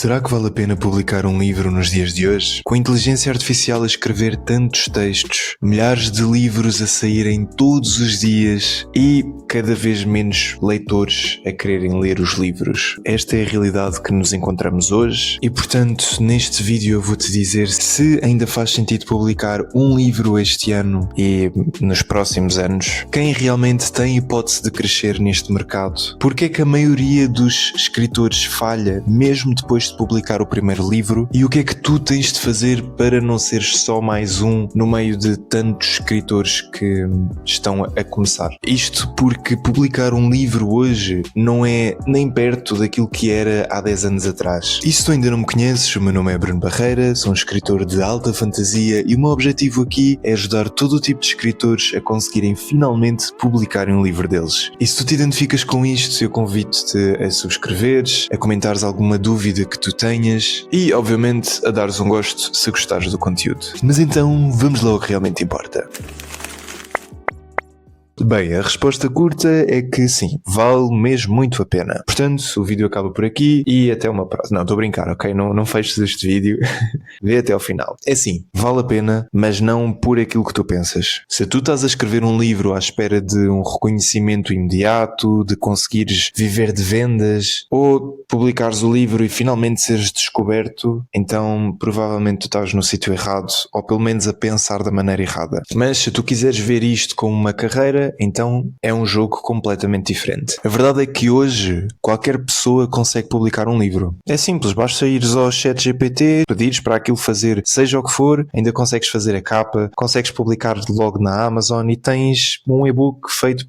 Será que vale a pena publicar um livro nos dias de hoje? Com a inteligência artificial a escrever tantos textos, milhares de livros a saírem todos os dias e cada vez menos leitores a quererem ler os livros. Esta é a realidade que nos encontramos hoje e, portanto, neste vídeo eu vou-te dizer se ainda faz sentido publicar um livro este ano e nos próximos anos, quem realmente tem hipótese de crescer neste mercado, porque é que a maioria dos escritores falha mesmo depois de publicar o primeiro livro e o que é que tu tens de fazer para não seres só mais um no meio de tantos escritores que estão a começar. Isto porque publicar um livro hoje não é nem perto daquilo que era há 10 anos atrás. E se tu ainda não me conheces, o meu nome é Bruno Barreira, sou um escritor de alta fantasia e o meu objetivo aqui é ajudar todo o tipo de escritores a conseguirem finalmente publicarem um livro deles. E se tu te identificas com isto, eu convido-te a subscreveres, a comentares alguma dúvida que tu tenhas e, obviamente, a dares um gosto se gostares do conteúdo. Mas então, vamos lá ao que realmente importa. Bem, a resposta curta é que sim, vale mesmo muito a pena. Portanto, o vídeo acaba por aqui e até uma próxima. Não, estou a brincar, ok? Não feches este vídeo. Vê até ao final. É sim, vale a pena, mas não por aquilo que tu pensas. Se tu estás a escrever um livro à espera de um reconhecimento imediato, de conseguires viver de vendas, ou publicares o livro e finalmente seres descoberto, então provavelmente tu estás no sítio errado, ou pelo menos a pensar da maneira errada. Mas se tu quiseres ver isto como uma carreira, então é um jogo completamente diferente. A verdade é que hoje qualquer pessoa consegue publicar um livro. É simples, basta ires ao ChatGPT, pedires para aquilo fazer seja o que for, ainda consegues fazer a capa, consegues publicar logo na Amazon e tens um e-book feito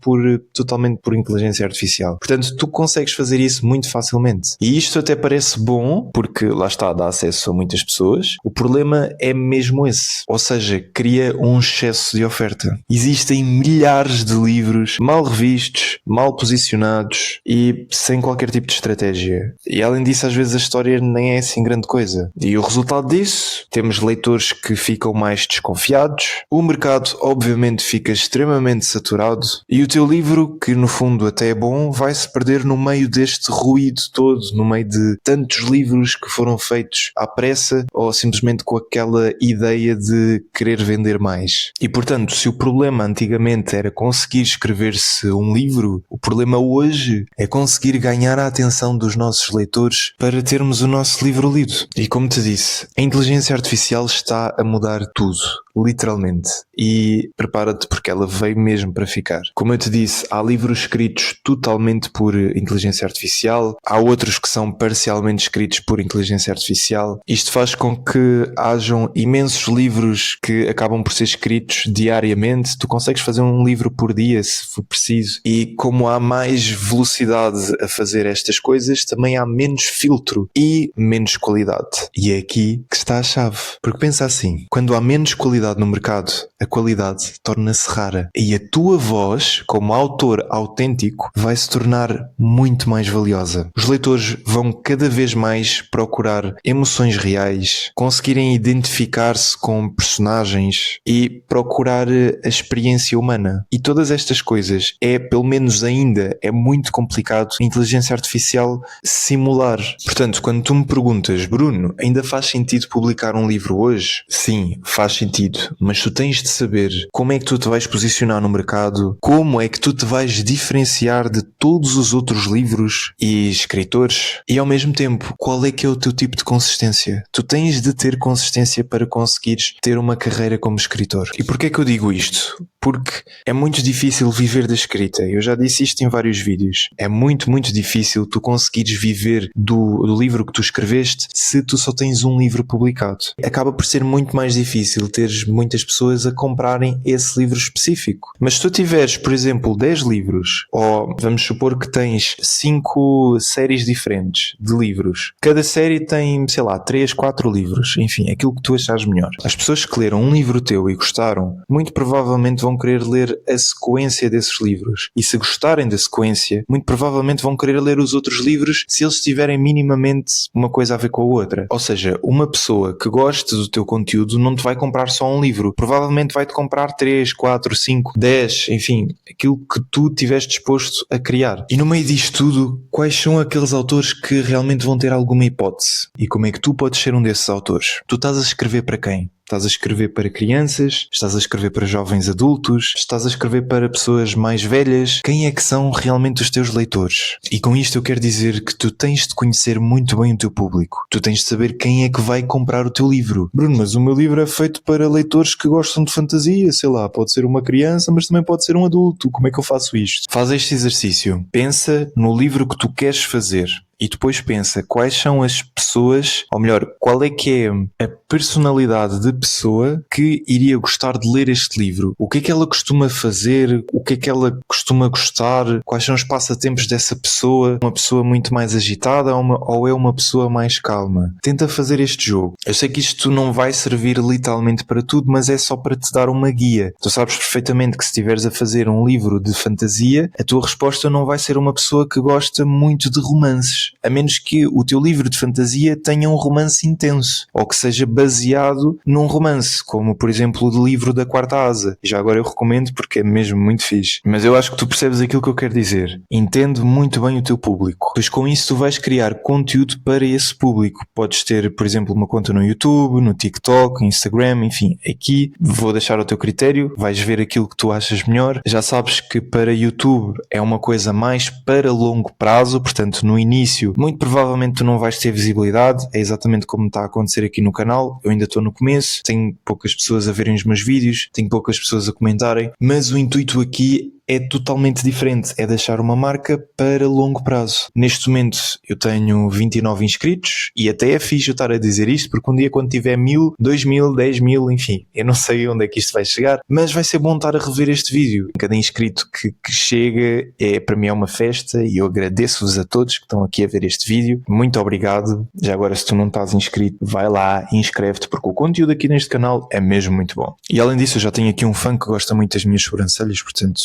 totalmente por inteligência artificial. Portanto, tu consegues fazer isso muito facilmente. E isto até parece bom, porque lá está, dá acesso a muitas pessoas. O problema é mesmo esse. Ou seja, cria um excesso de oferta. Existem milhares de livros mal revistos, mal posicionados e sem qualquer tipo de estratégia. E além disso, às vezes a história nem é assim grande coisa. E o resultado disso, temos leitores que ficam mais desconfiados, o mercado obviamente fica extremamente saturado e o teu livro, que no fundo até é bom, vai-se perder no meio deste ruído todo, no meio de tantos livros que foram feitos à pressa ou simplesmente com aquela ideia de querer vender mais. E portanto, se o problema antigamente era conseguir escrever-se um livro, o problema hoje é conseguir ganhar a atenção dos nossos leitores para termos o nosso livro lido. E como te disse, a inteligência artificial está a mudar tudo, literalmente. E prepara-te porque ela veio mesmo para ficar. Como eu te disse, há livros escritos totalmente por inteligência artificial, há outros que são parcialmente escritos por inteligência artificial. Isto faz com que hajam imensos livros que acabam por ser escritos diariamente. Tu consegues fazer um livro por dia, se for preciso. E como há mais velocidade a fazer estas coisas, também há menos filtro e menos qualidade. E é aqui que está a chave. Porque pensa assim, quando há menos qualidade no mercado, a qualidade torna-se rara. E a tua voz, como autor autêntico, vai se tornar muito mais valiosa. Os leitores vão cada vez mais procurar emoções reais, conseguirem identificar-se com personagens e procurar a experiência humana. E todas estas coisas pelo menos ainda, é muito complicado a inteligência artificial simular. Portanto, quando tu me perguntas, Bruno, ainda faz sentido publicar um livro hoje? Sim, faz sentido, mas tu tens de saber como é que tu te vais posicionar no mercado, como é que tu te vais diferenciar de todos os outros livros e escritores e ao mesmo tempo, qual é que é o teu tipo de consistência? Tu tens de ter consistência para conseguires ter uma carreira como escritor. E porquê é que eu digo isto? Porque é muito difícil viver da escrita. Eu já disse isto em vários vídeos. É muito, muito difícil tu conseguires viver do livro que tu escreveste se tu só tens um livro publicado. Acaba por ser muito mais difícil teres muitas pessoas a comprarem esse livro específico. Mas se tu tiveres, por exemplo, 10 livros, ou vamos supor que tens 5 séries diferentes de livros, cada série tem, sei lá, 3, 4 livros, enfim, aquilo que tu achares melhor. As pessoas que leram um livro teu e gostaram, muito provavelmente vão vão querer ler a sequência desses livros. E se gostarem da sequência, muito provavelmente vão querer ler os outros livros se eles tiverem minimamente uma coisa a ver com a outra. Ou seja, uma pessoa que goste do teu conteúdo não te vai comprar só um livro. Provavelmente vai-te comprar 3, 4, 5, 10, enfim, aquilo que tu estiveres disposto a criar. E no meio disto tudo, quais são aqueles autores que realmente vão ter alguma hipótese? E como é que tu podes ser um desses autores? Tu estás a escrever para quem? Estás a escrever para crianças? Estás a escrever para jovens adultos? Estás a escrever para pessoas mais velhas? Quem é que são realmente os teus leitores? E com isto eu quero dizer que tu tens de conhecer muito bem o teu público. Tu tens de saber quem é que vai comprar o teu livro. Bruno, mas o meu livro é feito para leitores que gostam de fantasia, sei lá, pode ser uma criança, mas também pode ser um adulto. Como é que eu faço isto? Faz este exercício. Pensa no livro que tu queres fazer. E depois pensa quais são as pessoas, ou melhor, qual é que é a personalidade de pessoa que iria gostar de ler este livro. O que é que ela costuma fazer? O que é que ela costuma gostar? Quais são os passatempos dessa pessoa? Uma pessoa muito mais agitada ou é uma pessoa mais calma? Tenta fazer este jogo. Eu sei que isto não vai servir literalmente para tudo, mas é só para te dar uma guia. Tu sabes perfeitamente que se estiveres a fazer um livro de fantasia, a tua resposta não vai ser uma pessoa que gosta muito de romances. A menos que o teu livro de fantasia tenha um romance intenso, ou que seja baseado num romance, como por exemplo o do livro da Quarta Asa. Já agora eu recomendo porque é mesmo muito fixe. Mas eu acho que tu percebes aquilo que eu quero dizer. Entende muito bem o teu público. Pois com isso tu vais criar conteúdo para esse público. Podes ter, por exemplo, uma conta no YouTube, no TikTok, Instagram, enfim. Aqui vou deixar ao teu critério, vais ver aquilo que tu achas melhor. Já sabes que para YouTube é uma coisa mais para longo prazo, portanto no início muito provavelmente tu não vais ter visibilidade, é exatamente como está a acontecer aqui no canal. Eu ainda estou no começo, tenho poucas pessoas a verem os meus vídeos, tenho poucas pessoas a comentarem, mas o intuito aqui é totalmente diferente, é deixar uma marca para longo prazo. Neste momento eu tenho 29 inscritos e até é fixe eu estar a dizer isto porque um dia quando tiver 1000, 2000, 10.000, enfim, eu não sei onde é que isto vai chegar, mas vai ser bom estar a rever este vídeo. Cada inscrito que chega para mim é uma festa e eu agradeço-vos a todos que estão aqui a ver este vídeo. Muito obrigado. Já agora se tu não estás inscrito, vai lá e inscreve-te porque o conteúdo aqui neste canal é mesmo muito bom. E além disso eu já tenho aqui um fã que gosta muito das minhas sobrancelhas, portanto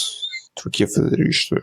estou aqui a fazer isto.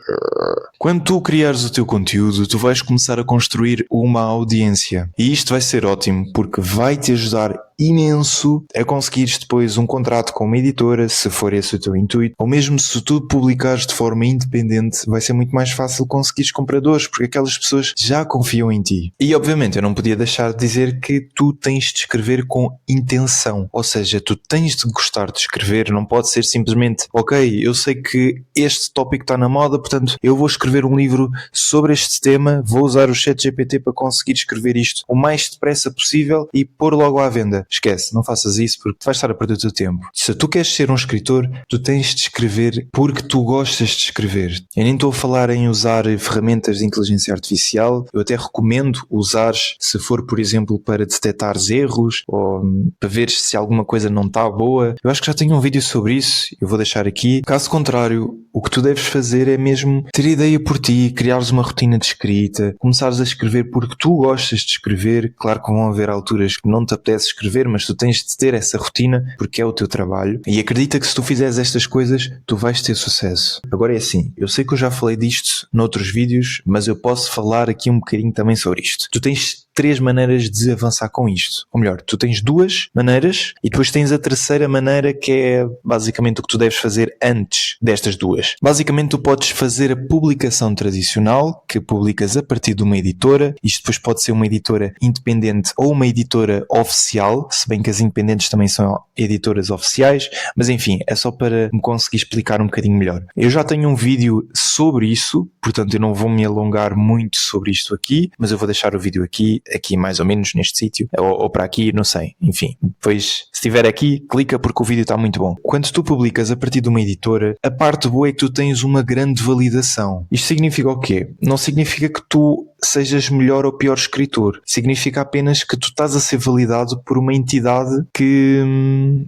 Quando tu criares o teu conteúdo, tu vais começar a construir uma audiência. E isto vai ser ótimo, porque vai te ajudar imenso a conseguires depois um contrato com uma editora, se for esse o teu intuito, ou mesmo se tu publicares de forma independente, vai ser muito mais fácil conseguires compradores, porque aquelas pessoas já confiam em ti. E obviamente eu não podia deixar de dizer que tu tens de escrever com intenção, ou seja, tu tens de gostar de escrever, não pode ser simplesmente, ok, eu sei que este tópico está na moda, portanto eu vou escrever um livro sobre este tema, vou usar o ChatGPT para conseguir escrever isto o mais depressa possível e pôr logo à venda. Esquece, não faças isso porque vais estar a perder o teu tempo. Se tu queres ser um escritor, tu tens de escrever porque tu gostas de escrever. Eu nem estou a falar em usar ferramentas de inteligência artificial, eu até recomendo usares se for, por exemplo, para detectares erros ou para ver se alguma coisa não está boa. Eu acho que já tenho um vídeo sobre isso, eu vou deixar aqui. Caso contrário, o que tu deves fazer é mesmo ter ideia por ti, criares uma rotina de escrita, começares a escrever porque tu gostas de escrever. Claro que vão haver alturas que não te apetece escrever, mas tu tens de ter essa rotina porque é o teu trabalho e acredita que se tu fizeres estas coisas tu vais ter sucesso. Agora é assim, eu sei que eu já falei disto noutros vídeos, mas eu posso falar aqui um bocadinho também sobre isto. Tu tens 3 maneiras de avançar com isto. Ou melhor, tu tens 2 maneiras e depois tens a terceira maneira que é basicamente o que tu deves fazer antes destas 2. Basicamente tu podes fazer a publicação tradicional, que publicas a partir de uma editora. Isto depois pode ser uma editora independente ou uma editora oficial, se bem que as independentes também são editoras oficiais, mas enfim, é só para me conseguir explicar um bocadinho melhor. Eu já tenho um vídeo sobre isso, portanto eu não vou me alongar muito sobre isto aqui, mas eu vou deixar o vídeo aqui mais ou menos neste sítio, ou para aqui, não sei, enfim. Depois, se estiver aqui, clica porque o vídeo está muito bom. Quando tu publicas a partir de uma editora, a parte boa é que tu tens uma grande validação. Isto significa o quê? Não significa que tu que sejas melhor ou pior escritor. Significa apenas que tu estás a ser validado por uma entidade que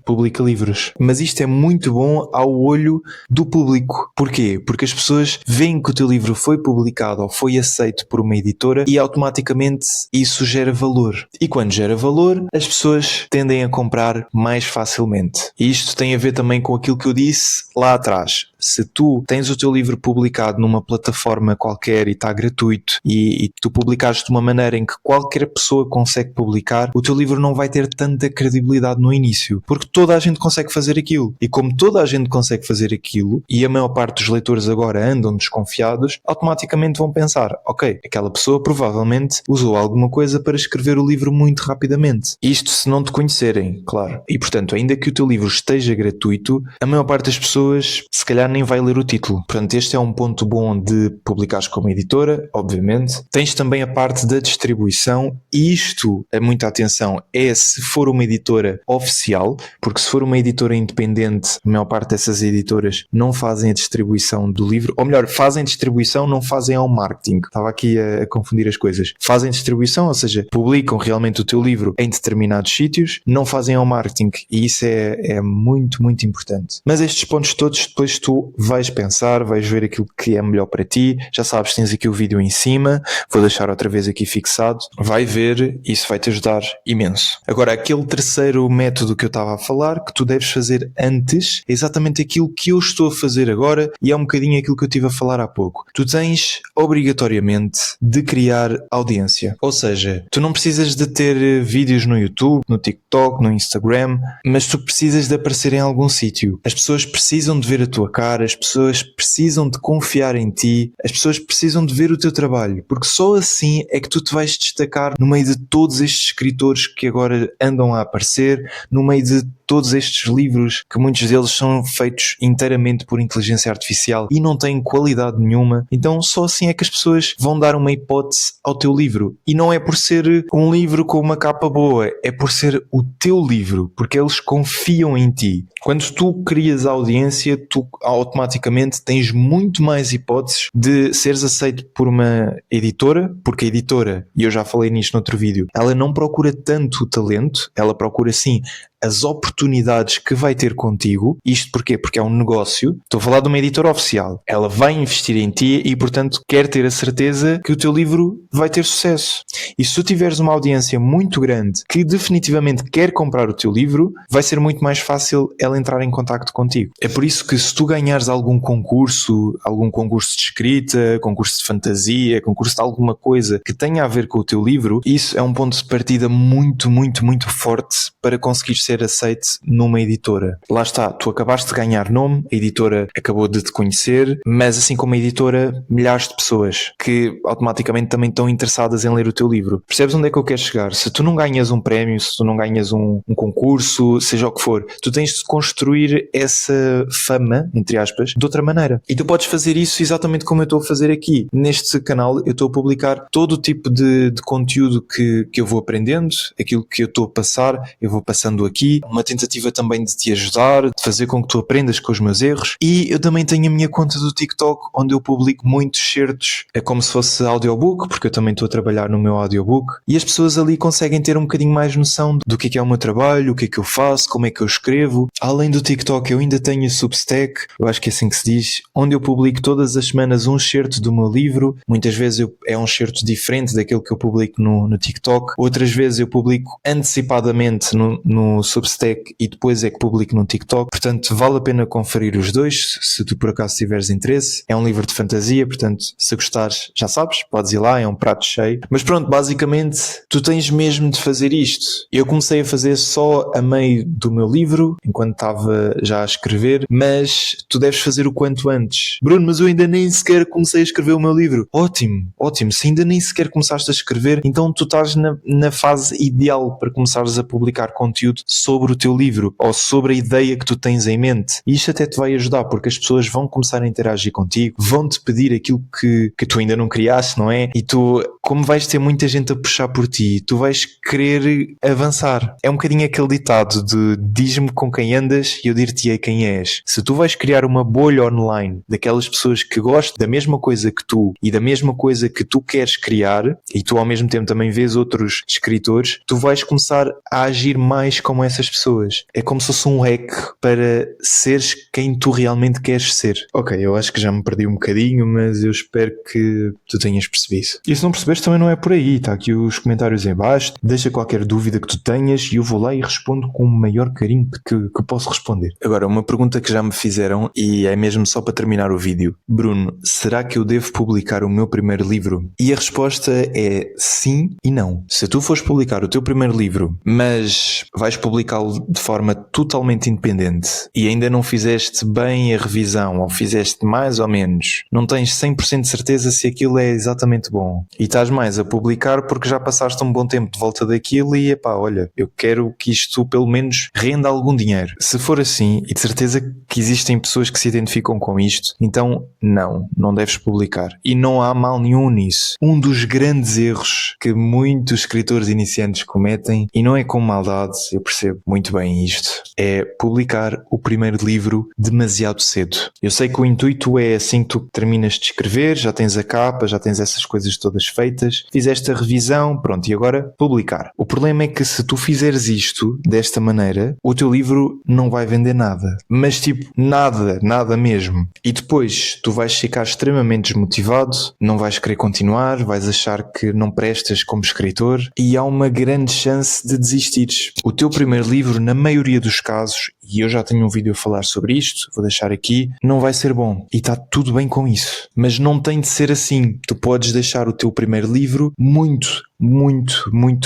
publica livros. Mas isto é muito bom ao olho do público. Porquê? Porque as pessoas veem que o teu livro foi publicado ou foi aceito por uma editora e automaticamente isso gera valor. E quando gera valor, as pessoas tendem a comprar mais facilmente. E isto tem a ver também com aquilo que eu disse lá atrás. Se tu tens o teu livro publicado numa plataforma qualquer e está gratuito e tu publicares de uma maneira em que qualquer pessoa consegue publicar, o teu livro não vai ter tanta credibilidade no início, porque toda a gente consegue fazer aquilo. E como toda a gente consegue fazer aquilo, e a maior parte dos leitores agora andam desconfiados, automaticamente vão pensar, ok, aquela pessoa provavelmente usou alguma coisa para escrever o livro muito rapidamente. Isto se não te conhecerem, claro. E portanto, ainda que o teu livro esteja gratuito, a maior parte das pessoas se calhar nem vai ler o título. Portanto, este é um ponto bom de publicares como editora, obviamente. Tens também a parte da distribuição, e isto, muita atenção, é se for uma editora oficial, porque se for uma editora independente, a maior parte dessas editoras não fazem a distribuição do livro, ou melhor, fazem distribuição, não fazem ao marketing. Estava aqui a confundir as coisas. Fazem distribuição, ou seja, publicam realmente o teu livro em determinados sítios, não fazem ao marketing, e isso é muito, muito importante. Mas estes pontos todos, depois tu vais pensar, vais ver aquilo que é melhor para ti. Já sabes, tens aqui o vídeo em cima, vou deixar outra vez aqui fixado. Vai ver, isso vai te ajudar imenso. Agora, aquele terceiro método que eu estava a falar, que tu deves fazer antes, é exatamente aquilo que eu estou a fazer agora, e é um bocadinho aquilo que eu estive a falar há pouco. Tu tens obrigatoriamente de criar audiência. Ou seja, tu não precisas de ter vídeos no YouTube, no TikTok, no Instagram, mas tu precisas de aparecer em algum sítio. As pessoas precisam de ver a tua cara, as pessoas precisam de confiar em ti, as pessoas precisam de ver o teu trabalho, porque só assim é que tu te vais destacar no meio de todos estes escritores que agora andam a aparecer, no meio de todos estes livros, que muitos deles são feitos inteiramente por inteligência artificial e não têm qualidade nenhuma. Então só assim é que as pessoas vão dar uma hipótese ao teu livro. E não é por ser um livro com uma capa boa, é por ser o teu livro, porque eles confiam em ti. Quando tu crias a audiência, tu automaticamente tens muito mais hipóteses de seres aceito por uma editora, porque a editora, e eu já falei nisto noutro vídeo, ela não procura tanto o talento, ela procura sim as oportunidades que vai ter contigo. Isto porquê? Porque é um negócio. Estou a falar de uma editora oficial. Ela vai investir em ti e, portanto, quer ter a certeza que o teu livro vai ter sucesso. E se tu tiveres uma audiência muito grande que definitivamente quer comprar o teu livro, vai ser muito mais fácil ela entrar em contacto contigo. É por isso que se tu ganhares algum concurso de escrita, concurso de fantasia, concurso de alguma coisa que tenha a ver com o teu livro, isso é um ponto de partida muito, muito, muito forte para conseguir ser aceite numa editora. Lá está, tu acabaste de ganhar nome, a editora acabou de te conhecer, mas assim como a editora, milhares de pessoas que automaticamente também estão interessadas em ler o teu livro. Percebes onde é que eu quero chegar? Se tu não ganhas um prémio, se tu não ganhas um concurso, seja o que for, tu tens de construir essa fama, entre aspas, de outra maneira. E tu podes fazer isso exatamente como eu estou a fazer aqui. Neste canal eu estou a publicar todo o tipo de conteúdo que eu vou aprendendo, aquilo que eu estou a passar, eu vou passando aqui, uma tentativa também de te ajudar, de fazer com que tu aprendas com os meus erros. E eu também tenho a minha conta do TikTok, onde eu publico muitos certos, é como se fosse audiobook, porque eu também estou a trabalhar no meu audiobook, e as pessoas ali conseguem ter um bocadinho mais noção do que é o meu trabalho, o que é que eu faço, como é que eu escrevo. Além do TikTok, eu ainda tenho o Substack, eu acho que é assim que se diz, onde eu publico todas as semanas um certo do meu livro. Muitas vezes é um certo diferente daquele que eu publico no TikTok, outras vezes eu publico antecipadamente no Substack e depois é que publico no TikTok. Portanto, vale a pena conferir os dois, se tu por acaso tiveres interesse. É um livro de fantasia, portanto, se gostares, já sabes, podes ir lá, é um prato cheio. Mas pronto, basicamente, tu tens mesmo de fazer isto. Eu comecei a fazer só a meio do meu livro, enquanto estava já a escrever, mas tu deves fazer o quanto antes. Bruno, mas eu ainda nem sequer comecei a escrever o meu livro. Ótimo, ótimo. Se ainda nem sequer começaste a escrever, então tu estás na fase ideal para começares a publicar conteúdo sobre o teu livro ou sobre a ideia que tu tens em mente. E isto até te vai ajudar, porque as pessoas vão começar a interagir contigo, vão-te pedir aquilo que tu ainda não criaste, não é? E tu, como vais ter muita gente a puxar por ti, tu vais querer avançar. É um bocadinho aquele ditado de diz-me com quem andas e eu dir-te-ei quem és. Se tu vais criar uma bolha online daquelas pessoas que gostam da mesma coisa que tu e da mesma coisa que tu queres criar, e tu ao mesmo tempo também vês outros escritores, tu vais começar a agir mais como essas pessoas. É como se fosse um hack para seres quem tu realmente queres ser. Ok, eu acho que já me perdi um bocadinho, mas eu espero que tu tenhas percebido. E se não percebeste também não é por aí, está aqui os comentários em baixo, deixa qualquer dúvida que tu tenhas e eu vou lá e respondo com o maior carinho que posso responder. Agora, uma pergunta que já me fizeram e é mesmo só para terminar o vídeo. Bruno, será que eu devo publicar o meu primeiro livro? E a resposta é sim e não. Se tu fores publicar o teu primeiro livro, mas vais publicá-lo de forma totalmente independente e ainda não fizeste bem a revisão ou fizeste mais ou menos, não tens 100% de certeza se aquilo é exatamente bom e estás mais a publicar porque já passaste um bom tempo de volta daquilo e epá, olha, eu quero que isto pelo menos renda algum dinheiro. Se for assim, e de certeza que existem pessoas que se identificam com isto, então não deves publicar. E não há mal nenhum nisso. Um dos grandes erros que muitos escritores iniciantes cometem, e não é com maldade, eu percebo muito bem isto, é publicar o primeiro livro demasiado cedo. Eu sei que o intuito é assim que tu terminas de escrever, já tens a capa, já tens essas coisas todas feitas, fizeste a revisão, pronto, e agora publicar. O problema é que se tu fizeres isto desta maneira, o teu livro não vai vender nada. Mas tipo, nada mesmo. E depois tu vais ficar extremamente desmotivado, não vais querer continuar, vais achar que não prestas como escritor e há uma grande chance de desistires. O teu primeiro livro, na maioria dos casos, e eu já tenho um vídeo a falar sobre isto, vou deixar aqui, não vai ser bom. E está tudo bem com isso. Mas não tem de ser assim. Tu podes deixar o teu primeiro livro muito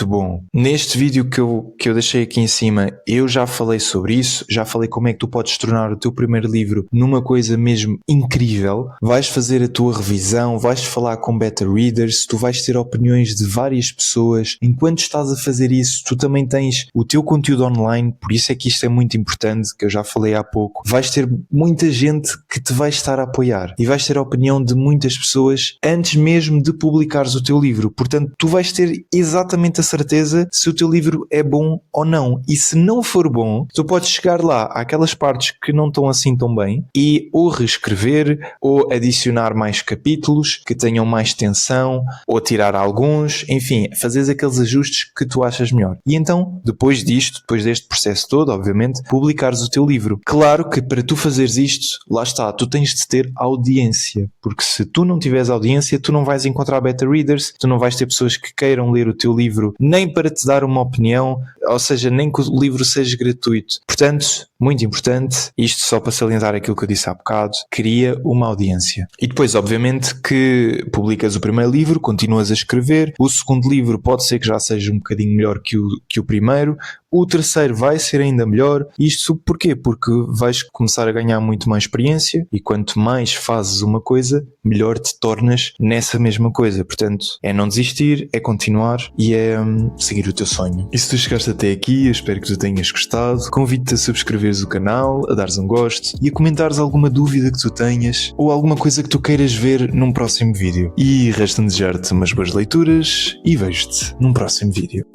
bom. Neste vídeo que eu deixei aqui em cima, eu já falei sobre isso, já falei como é que tu podes tornar o teu primeiro livro numa coisa mesmo incrível. Vais fazer a tua revisão, vais falar com beta readers, tu vais ter opiniões de várias pessoas. Enquanto estás a fazer isso, tu também tens o teu conteúdo online, por isso é que isto é muito importante, que eu já falei há pouco. Vais ter muita gente que te vai estar a apoiar e vais ter a opinião de muitas pessoas antes mesmo de publicares o teu livro. Portanto, tu vais ter exatamente a certeza se o teu livro é bom ou não. E se não for bom, tu podes chegar lá àquelas partes que não estão assim tão bem e ou reescrever, ou adicionar mais capítulos que tenham mais tensão, ou tirar alguns, enfim, fazeres aqueles ajustes que tu achas melhor. E então, depois disto, depois deste processo todo, obviamente, publicares o teu livro. Claro que para tu fazeres isto, lá está, tu tens de ter audiência, porque se tu não tiveres audiência, tu não vais encontrar beta readers, tu não vais ter pessoas que queiram ler o teu livro, nem para te dar uma opinião, ou seja, nem que o livro seja gratuito. Portanto, muito importante, isto só para salientar aquilo que eu disse há bocado, cria uma audiência. E depois, obviamente, que publicas o primeiro livro, continuas a escrever, o segundo livro pode ser que já seja um bocadinho melhor que o primeiro, o terceiro vai ser ainda melhor. Isto porquê? Porque vais começar a ganhar muito mais experiência e quanto mais fazes uma coisa, melhor te tornas nessa mesma coisa. Portanto, é não desistir, é continuar e é seguir o teu sonho. E se tu chegaste até aqui, eu espero que tu tenhas gostado. Convido-te a subscreveres o canal, a dares um gosto e a comentares alguma dúvida que tu tenhas ou alguma coisa que tu queiras ver num próximo vídeo. E resta-me desejar-te umas boas leituras e vejo-te num próximo vídeo.